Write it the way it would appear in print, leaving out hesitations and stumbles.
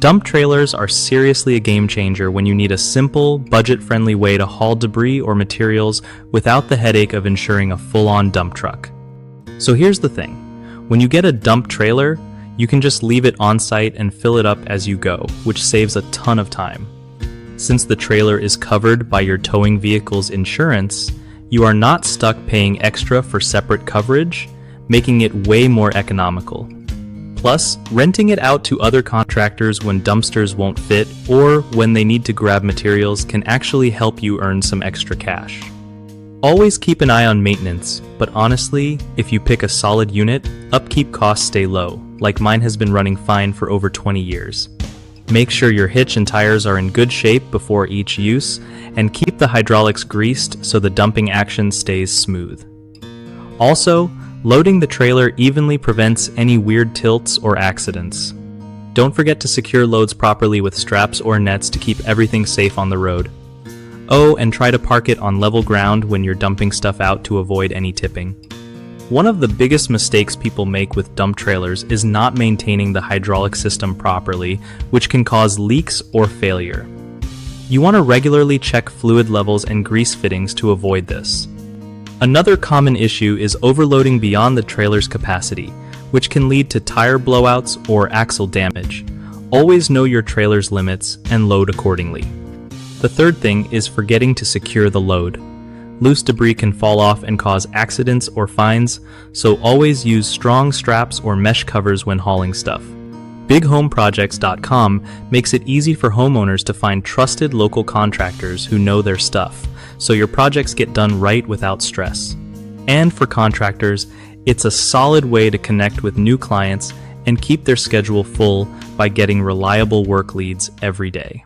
Dump trailers are seriously a game changer when you need a simple, budget-friendly way to haul debris or materials without the headache of insuring a full-on dump truck. So here's the thing. When you get a dump trailer, you can just leave it on site and fill it up as you go, which saves a ton of time. Since the trailer is covered by your towing vehicle's insurance, you are not stuck paying extra for separate coverage, making it way more economical. Plus, renting it out to other contractors when dumpsters won't fit or when they need to grab materials can actually help you earn some extra cash. Always keep an eye on maintenance, but honestly, if you pick a solid unit, upkeep costs stay low, like mine has been running fine for over 20 years. Make sure your hitch and tires are in good shape before each use, and keep the hydraulics greased so the dumping action stays smooth. Also, loading the trailer evenly prevents any weird tilts or accidents. Don't forget to secure loads properly with straps or nets to keep everything safe on the road. Oh, and try to park it on level ground when you're dumping stuff out to avoid any tipping. One of the biggest mistakes people make with dump trailers is not maintaining the hydraulic system properly, which can cause leaks or failure. You want to regularly check fluid levels and grease fittings to avoid this. Another common issue is overloading beyond the trailer's capacity, which can lead to tire blowouts or axle damage. Always know your trailer's limits and load accordingly. The third thing is forgetting to secure the load. Loose debris can fall off and cause accidents or fines, so always use strong straps or mesh covers when hauling stuff. BigHomeProjects.com makes it easy for homeowners to find trusted local contractors who know their stuff, so your projects get done right without stress. And for contractors, it's a solid way to connect with new clients and keep their schedule full by getting reliable work leads every day.